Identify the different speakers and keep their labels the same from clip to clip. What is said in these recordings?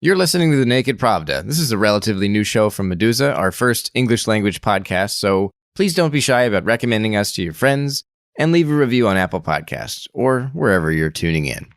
Speaker 1: You're listening to the Naked Pravda. This is a relatively new show from Meduza, our first English language podcast, so please don't be shy about recommending us to your friends and leave a review on Apple Podcasts or wherever you're tuning in.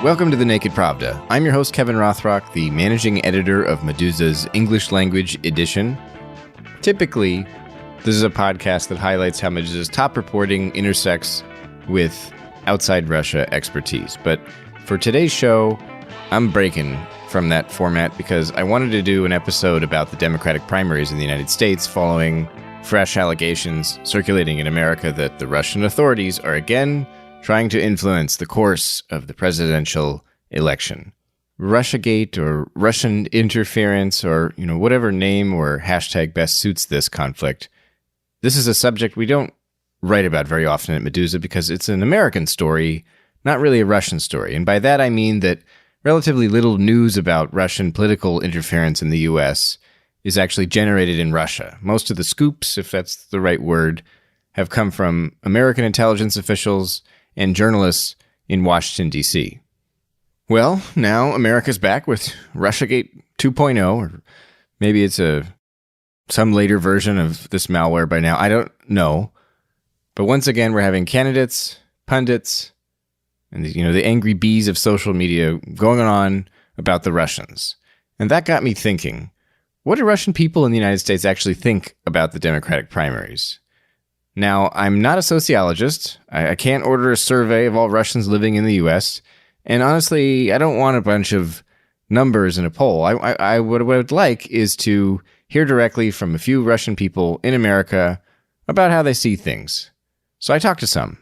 Speaker 1: Welcome to the Naked Pravda. I'm your host, Kevin Rotrok, the managing editor of Meduza's English language edition. Typically, this is a podcast that highlights how Meduza's top reporting intersects with outside Russia expertise. But for today's show, I'm breaking from that format because I wanted to do an episode about the Democratic primaries in the United States following fresh allegations circulating in America that the Russian authorities are again trying to influence the course of the presidential election. Russiagate or Russian interference or, whatever name or hashtag best suits this conflict. This is a subject we don't write about very often at Meduza because it's an American story, not really a Russian story. And by that I mean that relatively little news about Russian political interference in the U.S. is actually generated in Russia. Most of the scoops, if that's the right word, have come from American intelligence officials and journalists in Washington, D.C. Well, now America's back with Russiagate 2.0, or maybe it's some later version of this malware by now. I don't know. But once again, we're having candidates, pundits, and the angry bees of social media going on about the Russians. And that got me thinking, what do Russian people in the United States actually think about the Democratic primaries? Now, I'm not a sociologist. I can't order a survey of all Russians living in the U.S., and honestly, I don't want a bunch of numbers in a poll. What I would like is to hear directly from a few Russian people in America about how they see things. So I talked to some.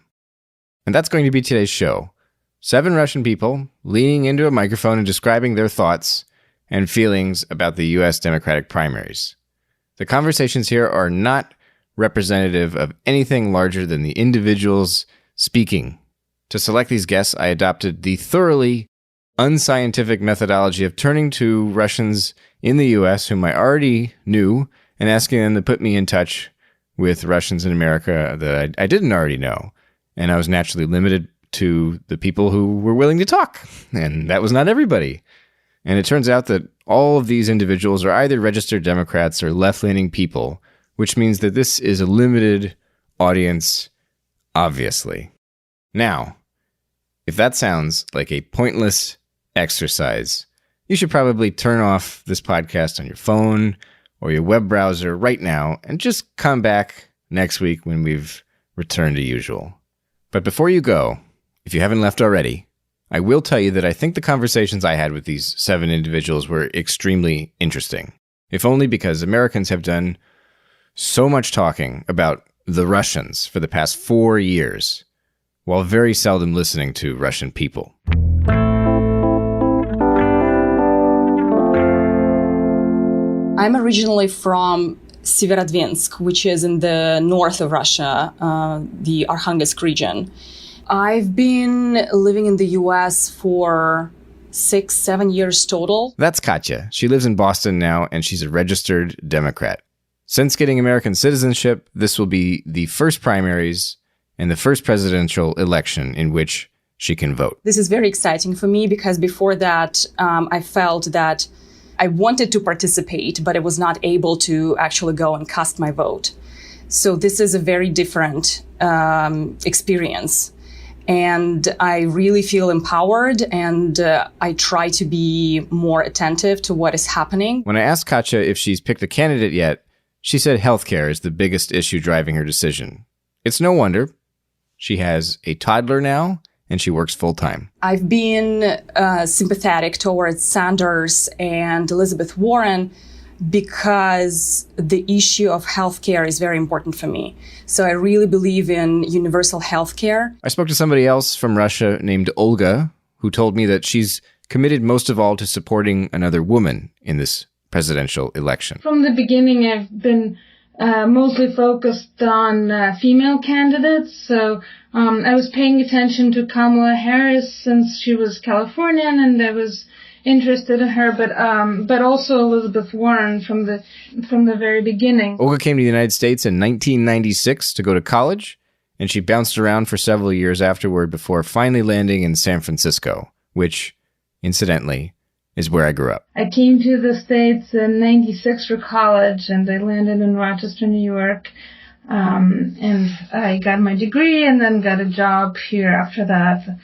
Speaker 1: And that's going to be today's show. 7 Russian people leaning into a microphone and describing their thoughts and feelings about the U.S. Democratic primaries. The conversations here are not representative of anything larger than the individuals speaking. To select these guests, I adopted the thoroughly unscientific methodology of turning to Russians in the U.S. whom I already knew and asking them to put me in touch with Russians in America that I didn't already know. And I was naturally limited to the people who were willing to talk. And that was not everybody. And it turns out that all of these individuals are either registered Democrats or left-leaning people, which means that this is a limited audience, obviously. Now, if that sounds like a pointless exercise, you should probably turn off this podcast on your phone or your web browser right now and just come back next week when we've returned to usual. But before you go, if you haven't left already, I will tell you that I think the conversations I had with these 7 individuals were extremely interesting, if only because Americans have done so much talking about the Russians for the past 4 years, while very seldom listening to Russian people.
Speaker 2: I'm originally from Severodvinsk, which is in the north of Russia, the Arkhangelsk region. I've been living in the U.S. for 6-7 years total.
Speaker 1: That's Katya. She lives in Boston now, and she's a registered Democrat. Since getting American citizenship, this will be the first primaries and the first presidential election in which she can vote.
Speaker 2: This is very exciting for me because before that, I felt that I wanted to participate, but I was not able to actually go and cast my vote. So this is a very different experience. And I really feel empowered, and I try to be more attentive to what is happening.
Speaker 1: When I asked Katya if she's picked a candidate yet, she said healthcare is the biggest issue driving her decision. It's no wonder. She has a toddler now, and she works full-time.
Speaker 2: I've been sympathetic towards Sanders and Elizabeth Warren because the issue of healthcare is very important for me. So I really believe in universal healthcare.
Speaker 1: I spoke to somebody else from Russia named Olga, who told me that she's committed most of all to supporting another woman in this presidential election.
Speaker 3: From the beginning, I've been mostly focused on female candidates. So I was paying attention to Kamala Harris since she was Californian, and I was interested in her, but also Elizabeth Warren from the very beginning.
Speaker 1: Olga came to the United States in 1996 to go to college, and she bounced around for several years afterward before finally landing in San Francisco, which, incidentally, is where I grew up.
Speaker 3: I came to the States in 96 for college, and I landed in Rochester, New York. And I got my degree and then got a job here after that.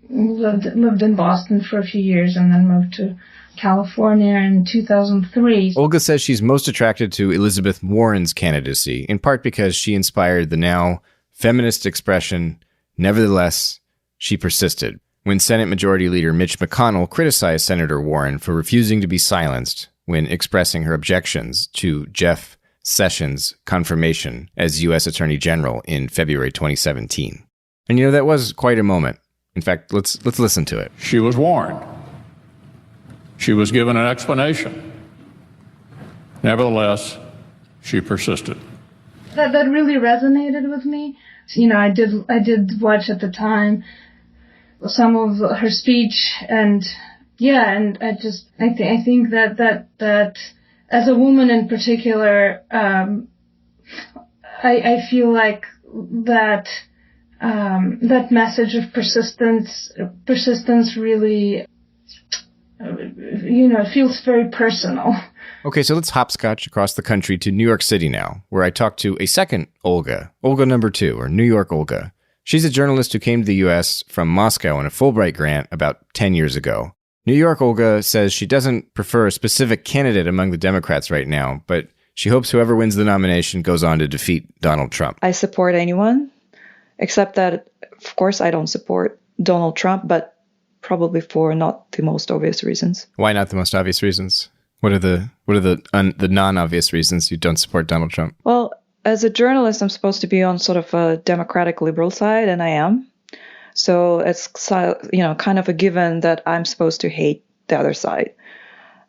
Speaker 3: Lived in Boston for a few years and then moved to California in 2003.
Speaker 1: Olga says she's most attracted to Elizabeth Warren's candidacy, in part because she inspired the now feminist expression, "Nevertheless, she persisted," when Senate Majority Leader Mitch McConnell criticized Senator Warren for refusing to be silenced when expressing her objections to Jeff Sessions' confirmation as U.S. Attorney General in February 2017. And that was quite a moment. In fact, let's listen to it.
Speaker 4: She was warned. She was given an explanation. Nevertheless, she persisted.
Speaker 3: That really resonated with me. I did watch at the time some of her speech, and I think that as a woman in particular, I feel like that message of persistence really, feels very personal.
Speaker 1: Okay, so let's hopscotch across the country to New York City now, where I talked to a second Olga number 2, or New York Olga. She's a journalist who came to the U.S. from Moscow on a Fulbright grant about 10 years ago. New York Olga says she doesn't prefer a specific candidate among the Democrats right now, but she hopes whoever wins the nomination goes on to defeat Donald Trump.
Speaker 5: I support anyone, except that, of course, I don't support Donald Trump, but probably for not the most obvious reasons.
Speaker 1: Why not the most obvious reasons? What are the non-obvious reasons you don't support Donald Trump?
Speaker 5: Well, as a journalist, I'm supposed to be on sort of a democratic liberal side, and I am. So it's, kind of a given that I'm supposed to hate the other side.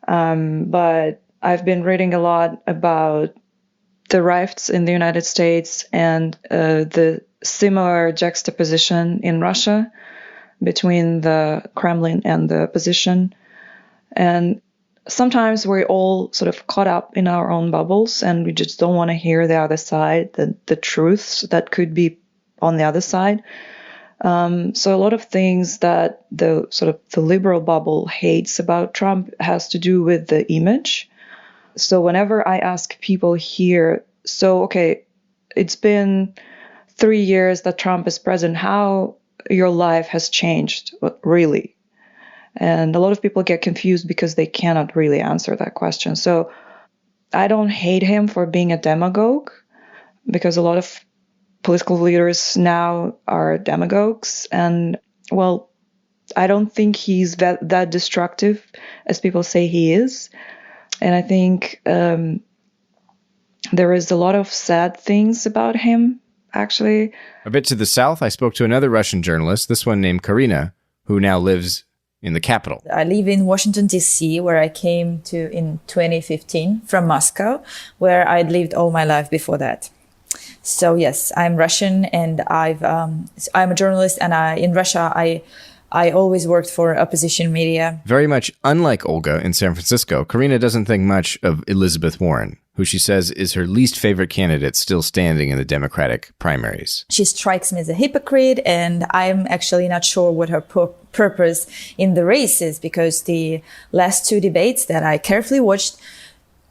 Speaker 5: But I've been reading a lot about the rifts in the United States and the similar juxtaposition in Russia between the Kremlin and the opposition. And sometimes we're all sort of caught up in our own bubbles and we just don't want to hear the other side, the truths that could be on the other side. So a lot of things that the liberal bubble hates about Trump has to do with the image. So whenever I ask people here, it's been 3 years that Trump is president, how your life has changed, really? And a lot of people get confused because they cannot really answer that question. So I don't hate him for being a demagogue, because a lot of political leaders now are demagogues. And, well, I don't think he's that destructive as people say he is. And I think there is a lot of sad things about him, actually.
Speaker 1: A bit to the south, I spoke to another Russian journalist, this one named Karina, who now lives in the capital.
Speaker 6: I live in Washington, D.C., where I came to in 2015 from Moscow, where I'd lived all my life before that. So yes, I'm Russian, and I'm a journalist, and in Russia, I always worked for opposition media.
Speaker 1: Very much unlike Olga in San Francisco, Karina doesn't think much of Elizabeth Warren, who she says is her least favorite candidate still standing in the Democratic primaries.
Speaker 6: She strikes me as a hypocrite, and I'm actually not sure what her purpose in the race is, because the last 2 debates that I carefully watched,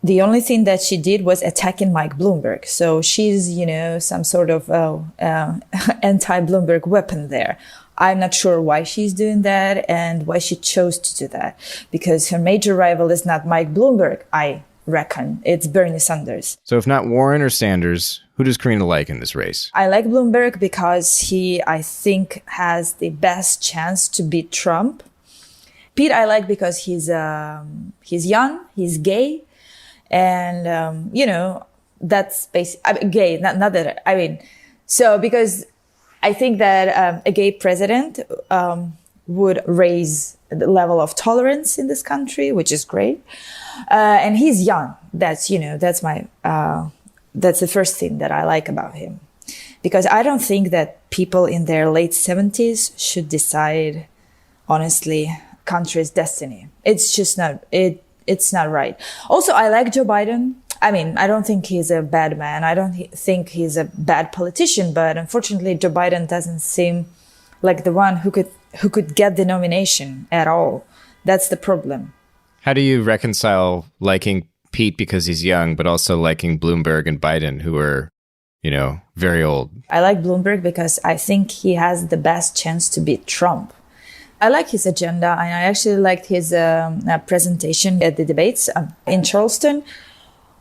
Speaker 6: the only thing that she did was attacking Mike Bloomberg. So she's, some sort of anti-Bloomberg weapon there. I'm not sure why she's doing that and why she chose to do that, because her major rival is not Mike Bloomberg, I reckon. It's Bernie Sanders.
Speaker 1: So if not Warren or Sanders, who does Karina like in this race?
Speaker 6: I like Bloomberg because he, I think, has the best chance to beat Trump. Pete I like because he's young, he's gay, and, that's basically, gay, not that, so because I think that a gay president would raise the level of tolerance in this country, which is great. And he's young. That's the first thing that I like about him. Because I don't think that people in their late 70s should decide, honestly, country's destiny. It's just not, it's not right. Also, I like Joe Biden. I mean, I don't think he's a bad man. I don't think he's a bad politician, but unfortunately, Joe Biden doesn't seem like the one who could get the nomination at all. That's the problem.
Speaker 1: How do you reconcile liking Pete because he's young, but also liking Bloomberg and Biden, who are, very old?
Speaker 6: I like Bloomberg because I think he has the best chance to beat Trump. I like his agenda, and I actually liked his presentation at the debates in Charleston.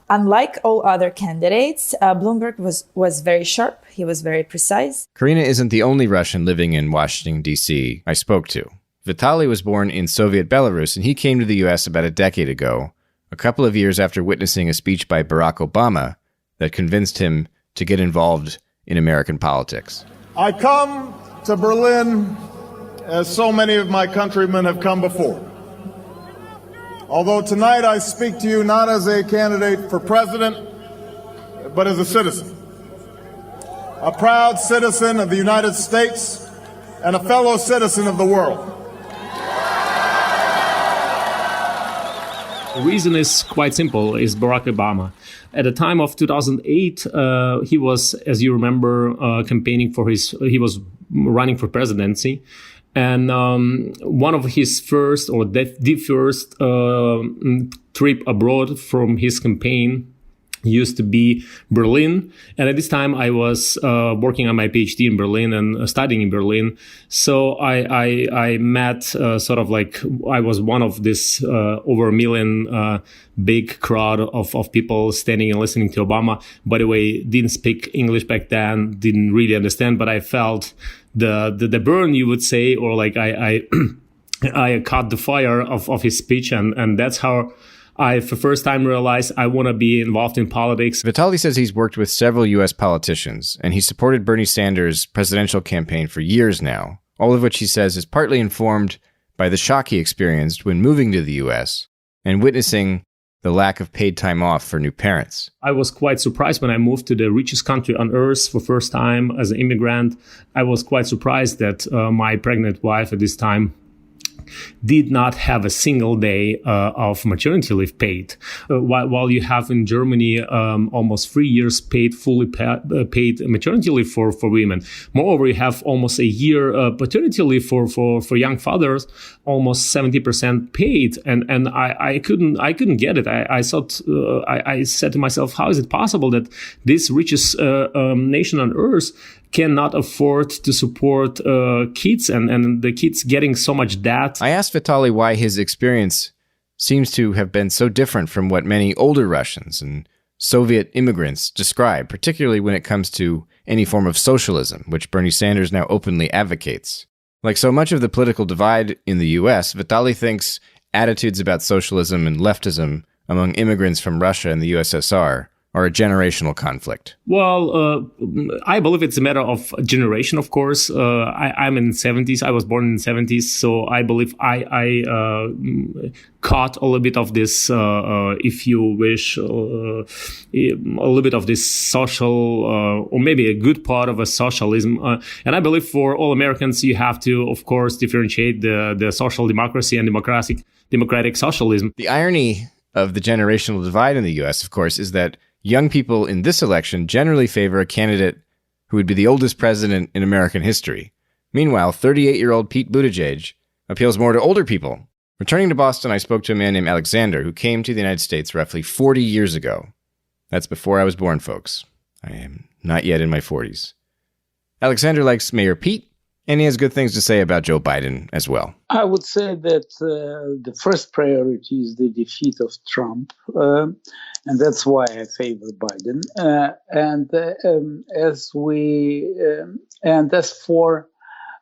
Speaker 6: Unlike all other candidates, Bloomberg was very sharp. He was very precise.
Speaker 1: Karina isn't the only Russian living in Washington, D.C. I spoke to. Vitaly was born in Soviet Belarus, and he came to the U.S. about a decade ago, a couple of years after witnessing a speech by Barack Obama that convinced him to get involved in American politics.
Speaker 7: I come to Berlin as so many of my countrymen have come before. Although tonight I speak to you not as a candidate for president, but as a citizen. A proud citizen of the United States and a fellow citizen of the world.
Speaker 8: The reason is quite simple, is Barack Obama. At the time of 2008, he was, as you remember, he was running for presidency. And one of his first, or the first trip abroad from his campaign used to be Berlin. And at this time, I was working on my PhD in Berlin and studying in Berlin. So I met I was one of this over a million big crowd of people standing and listening to Obama. By the way, didn't speak English back then, didn't really understand, but I felt the burn, you would say, or like I caught the fire of his speech, and that's how I, for the first time, realized I want to be involved in politics.
Speaker 1: Vitaly says he's worked with several U.S. politicians, and he supported Bernie Sanders' presidential campaign for years now, all of which he says is partly informed by the shock he experienced when moving to the U.S. and witnessing the lack of paid time off for new parents.
Speaker 8: I was quite surprised when I moved to the richest country on earth for the first time as an immigrant. I was quite surprised that my pregnant wife at this time did not have a single day of maternity leave paid, while you have in Germany almost 3 years fully paid maternity leave for women. Moreover, you have almost a year paternity leave for young fathers, almost 70% paid, and I couldn't get it. I thought I said to myself, how is it possible that this richest nation on earth cannot afford to support kids and the kids getting so much debt?
Speaker 1: I asked Vitaly why his experience seems to have been so different from what many older Russians and Soviet immigrants describe, particularly when it comes to any form of socialism, which Bernie Sanders now openly advocates. Like so much of the political divide in the U.S., Vitaly thinks attitudes about socialism and leftism among immigrants from Russia and the USSR or a generational conflict?
Speaker 8: Well, I believe it's a matter of generation, of course. I'm in the 70s. I was born in the 70s. So I believe I caught a little bit of this, if you wish, a little bit of this social, or maybe a good part of a socialism. And I believe for all Americans, you have to, of course, differentiate the social democracy and democratic socialism.
Speaker 1: The irony of the generational divide in the U.S., of course, is that young people in this election generally favor a candidate who would be the oldest president in American history. Meanwhile, 38-year-old Pete Buttigieg appeals more to older people. Returning to Boston, I spoke to a man named Alexander who came to the United States roughly 40 years ago. That's before I was born, folks. I am not yet in my 40s. Alexander likes Mayor Pete, and he has good things to say about Joe Biden as well.
Speaker 9: I would say that the first priority is the defeat of Trump, and that's why I favor Biden. As for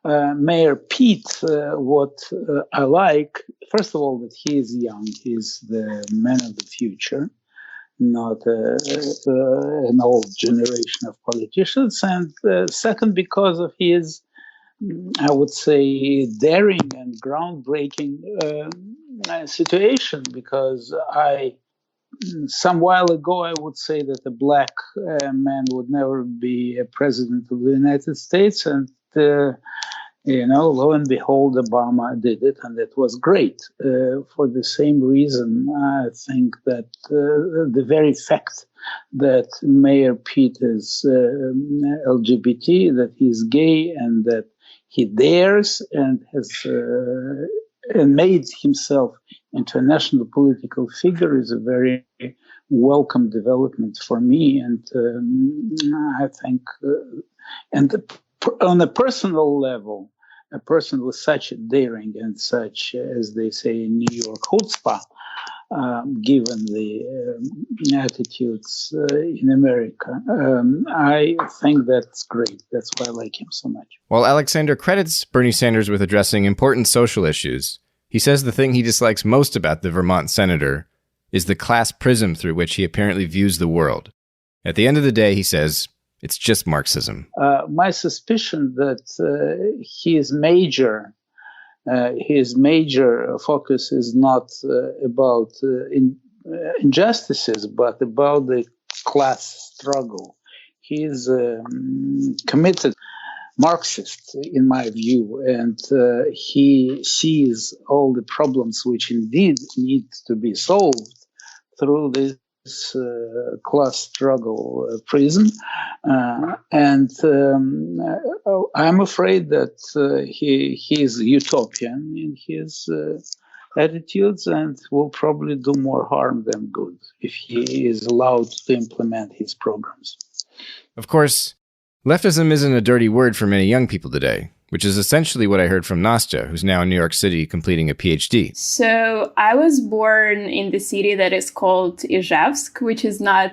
Speaker 9: Mayor Pete, what I like, first of all, that he is young. He's the man of the future, not an old generation of politicians. And second, because of his, I would say, daring and groundbreaking situation, because I some while ago, I would say that a black man would never be a president of the United States. And, lo and behold, Obama did it. And that was great. For the same reason, I think that the very fact that Mayor Pete is LGBT, that he's gay, and that he dares and has and made himself into a national political figure is a very welcome development for me. And I think, on a personal level, a person with such daring and such, as they say in New York, chutzpah, given the attitudes in America, I think that's great. That's why I like him so much.
Speaker 1: While Alexander credits Bernie Sanders with addressing important social issues, he says the thing he dislikes most about the Vermont senator is the class prism through which he apparently views the world. At the end of the day, he says, it's just Marxism.
Speaker 9: My suspicion that his major focus is not about injustices, but about the class struggle. He is committed Marxist, in my view, and he sees all the problems which indeed need to be solved through this class struggle prism. And I'm afraid that he is utopian in his attitudes and will probably do more harm than good if he is allowed to implement his programs.
Speaker 1: Of course, leftism isn't a dirty word for many young people today, which is essentially what I heard from Nastya, who's now in New York City completing a PhD.
Speaker 10: So I was born in the city that is called Ijevsk, which is not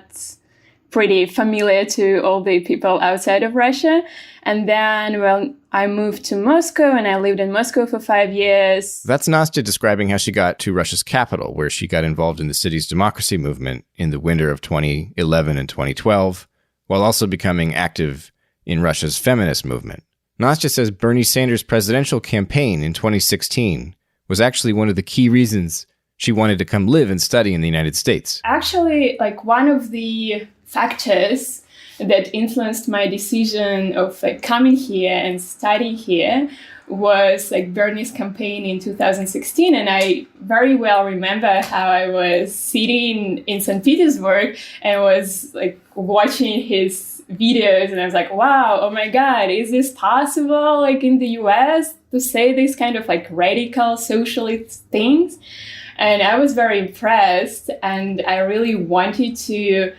Speaker 10: pretty familiar to all the people outside of Russia. And then, I moved to Moscow and I lived in Moscow for 5 years.
Speaker 1: That's Nastya describing how she got to Russia's capital, where she got involved in the city's democracy movement in the winter of 2011 and 2012, while also becoming active in Russia's feminist movement. Nastya says Bernie Sanders' presidential campaign in 2016 was actually one of the key reasons she wanted to come live and study in the United States.
Speaker 10: Actually, one of the factors that influenced my decision of coming here and studying here was Bernie's campaign in 2016. And I very well remember how I was sitting in St. Petersburg and was watching his videos, and I was like, wow, oh my God, is this possible in the US to say these kind of radical socialist things? And I was very impressed, and I really wanted to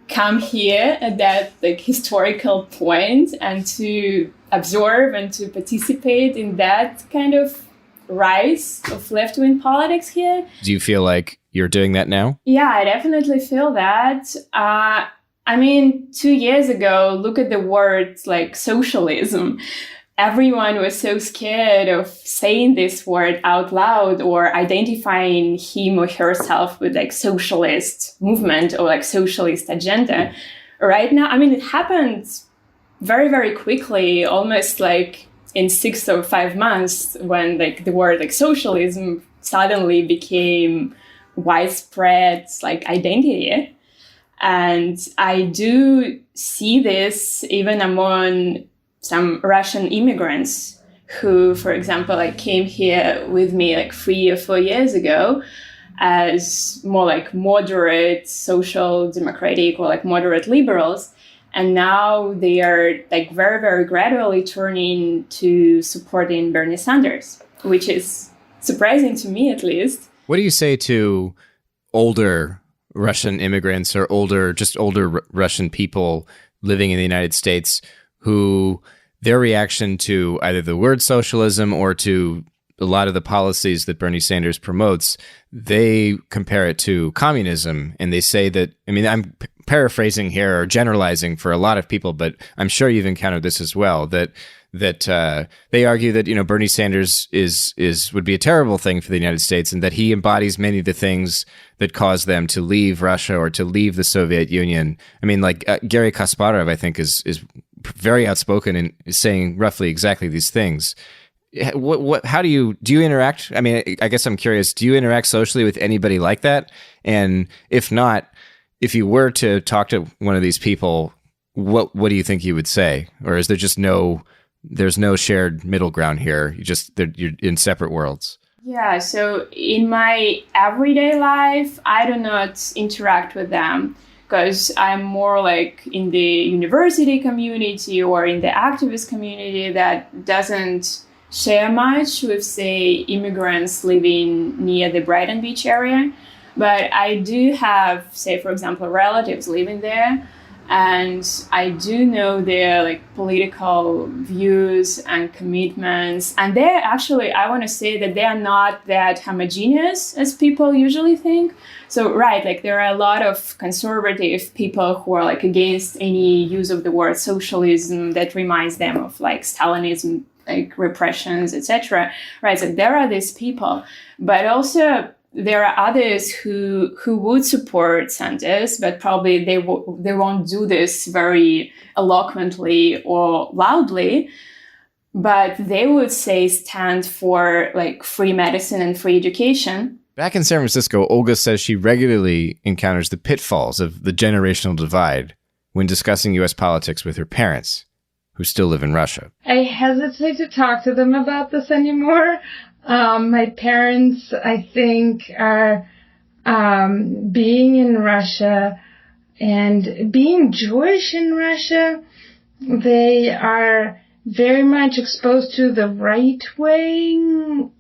Speaker 10: come here at that historical point and to absorb and to participate in that kind of rise of left-wing politics here.
Speaker 1: Do you feel like you're doing that now?
Speaker 10: Yeah, I definitely feel that. 2 years ago, look at the words socialism. Everyone was so scared of saying this word out loud or identifying him or herself with socialist movement or socialist agenda. Right now, it happened very, very quickly, almost in 6 or 5 months, when the word socialism suddenly became widespread identity. And I do see this even among some Russian immigrants who, for example, came here with me 3 or 4 years ago as more moderate social democratic or moderate liberals. And now they are very, very gradually turning to supporting Bernie Sanders, which is surprising to me, at least.
Speaker 1: What do you say to older Russian immigrants or older Russian people living in the United States who their reaction to either the word socialism or to a lot of the policies that Bernie Sanders promotes, they compare it to communism, and they say that, I'm paraphrasing here or generalizing for a lot of people, but I'm sure you've encountered this as well, that they argue that, Bernie Sanders would be a terrible thing for the United States, and that he embodies many of the things that caused them to leave Russia or to leave the Soviet Union. Garry Kasparov, I think, is very outspoken in saying roughly exactly these things. How do you interact? I mean, I guess I'm curious, do you interact socially with anybody like that? And if not, if you were to talk to one of these people, what do you think you would say? Or is there just there's no shared middle ground here? You're in separate worlds.
Speaker 10: Yeah, so in my everyday life, I do not interact with them because I'm more like in the university community or in the activist community that doesn't share much with, say, immigrants living near the Brighton Beach area. But I do have, say, for example, relatives living there. And I do know their like political views and commitments. And they're actually, I want to say that they are not that homogeneous as people usually think. So, right, like there are a lot of conservative people who are like against any use of the word socialism that reminds them of like Stalinism, like repressions, etc. Right, so there are these people. But also there are others who would support Sanders, but probably they won't do this very eloquently or loudly. But they would say stand for like free medicine and free education.
Speaker 1: Back in San Francisco, Olga says she regularly encounters the pitfalls of the generational divide when discussing U.S. politics with her parents, who still live in Russia.
Speaker 3: I hesitate to talk to them about this anymore. My parents, I think, are being in Russia and being Jewish in Russia. They are very much exposed to the right-wing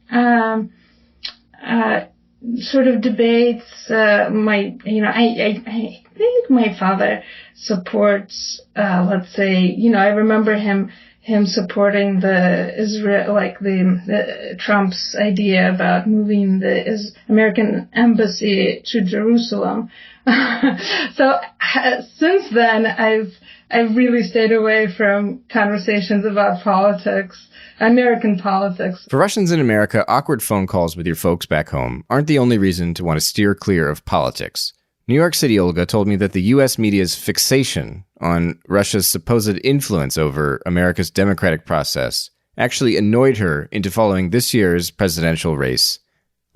Speaker 3: sort of debates. I think my father supports, let's say, I remember him supporting the Trump's idea about moving the American embassy to Jerusalem. So since then, I've really stayed away from conversations about politics, American politics.
Speaker 1: For Russians in America, awkward phone calls with your folks back home aren't the only reason to want to steer clear of politics. New York City Olga told me that the U.S. media's fixation on Russia's supposed influence over America's democratic process actually annoyed her into following this year's presidential race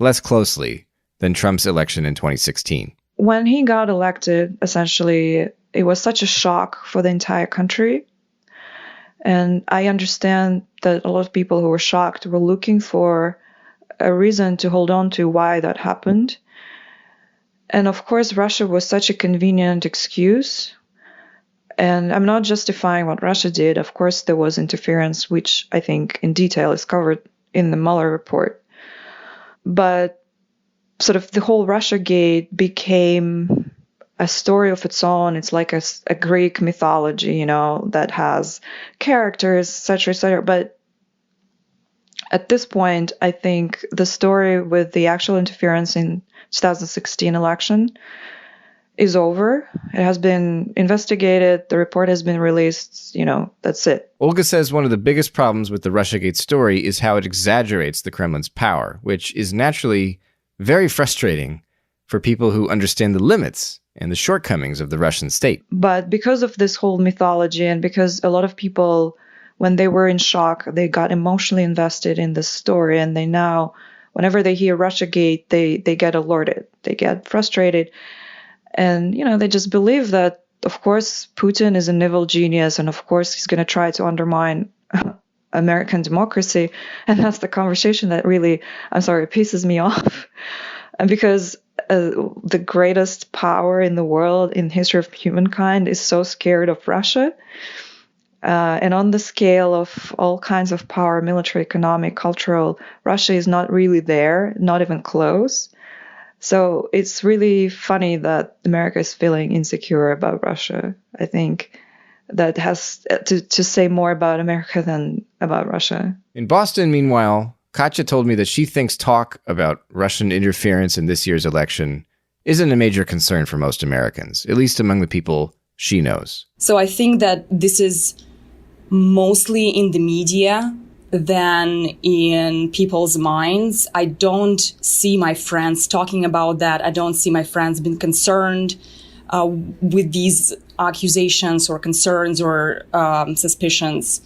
Speaker 1: less closely than Trump's election in 2016.
Speaker 5: When he got elected, essentially, it was such a shock for the entire country. And I understand that a lot of people who were shocked were looking for a reason to hold on to why that happened. And of course, Russia was such a convenient excuse. And I'm not justifying what Russia did. Of course, there was interference, which I think in detail is covered in the Mueller report. But sort of the whole Russiagate became a story of its own. It's like a Greek mythology, that has characters, etc., etc. But at this point, I think the story with the actual interference in 2016 election is over. It has been investigated. The report has been released. That's it.
Speaker 1: Olga says one of the biggest problems with the Russiagate story is how it exaggerates the Kremlin's power, which is naturally very frustrating for people who understand the limits and the shortcomings of the Russian state.
Speaker 5: But because of this whole mythology and because a lot of people, when they were in shock, they got emotionally invested in this story, and they now, whenever they hear Russiagate, they get alerted, they get frustrated, and they just believe that, of course, Putin is an evil genius, and of course he's going to try to undermine American democracy, and that's the conversation that really, pisses me off, and because the greatest power in the world in the history of humankind is so scared of Russia. And on the scale of all kinds of power, military, economic, cultural, Russia is not really there, not even close. So it's really funny that America is feeling insecure about Russia. I think that has to say more about America than about Russia.
Speaker 1: In Boston, meanwhile, Katya told me that she thinks talk about Russian interference in this year's election isn't a major concern for most Americans, at least among the people she knows.
Speaker 2: So I think that this is mostly in the media than in people's minds. I don't see my friends talking about that. I don't see my friends being concerned with these accusations or concerns or suspicions.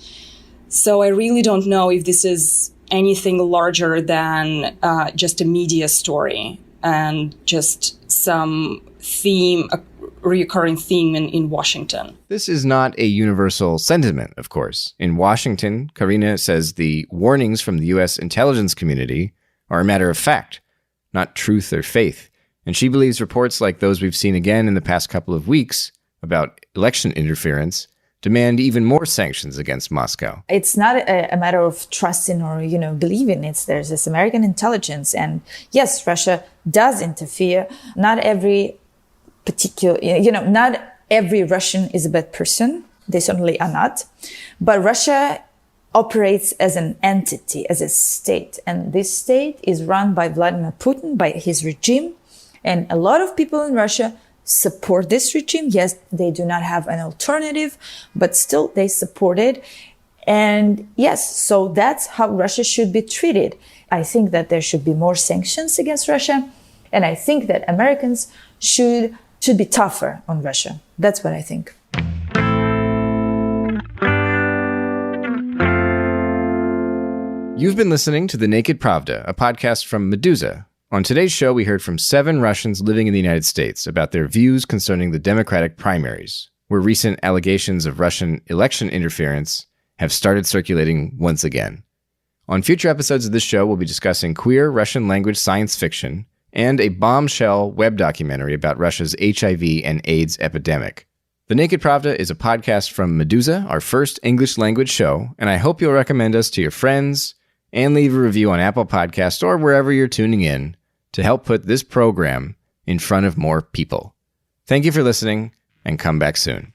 Speaker 2: So I really don't know if this is anything larger than just a media story and just some theme, a recurring theme in Washington.
Speaker 1: This is not a universal sentiment, of course. In Washington, Karina says the warnings from the U.S. intelligence community are a matter of fact, not truth or faith. And she believes reports like those we've seen again in the past couple of weeks about election interference demand even more sanctions against Moscow.
Speaker 6: It's not a matter of trusting or, believing. There's this American intelligence. And yes, Russia does interfere. Not every particular, not every Russian is a bad person. They certainly are not. But Russia operates as an entity, as a state. And this state is run by Vladimir Putin, by his regime. And a lot of people in Russia support this regime. Yes, they do not have an alternative, but still they support it. And yes, so that's how Russia should be treated. I think that there should be more sanctions against Russia. And I think that Americans should be tougher on Russia. That's what I think.
Speaker 1: You've been listening to The Naked Pravda, a podcast from Meduza. On today's show, we heard from 7 Russians living in the United States about their views concerning the Democratic primaries, where recent allegations of Russian election interference have started circulating once again. On future episodes of this show, we'll be discussing queer Russian language science fiction and a bombshell web documentary about Russia's HIV and AIDS epidemic. The Naked Pravda is a podcast from Meduza, our first English language show, and I hope you'll recommend us to your friends and leave a review on Apple Podcasts or wherever you're tuning in to help put this program in front of more people. Thank you for listening, and come back soon.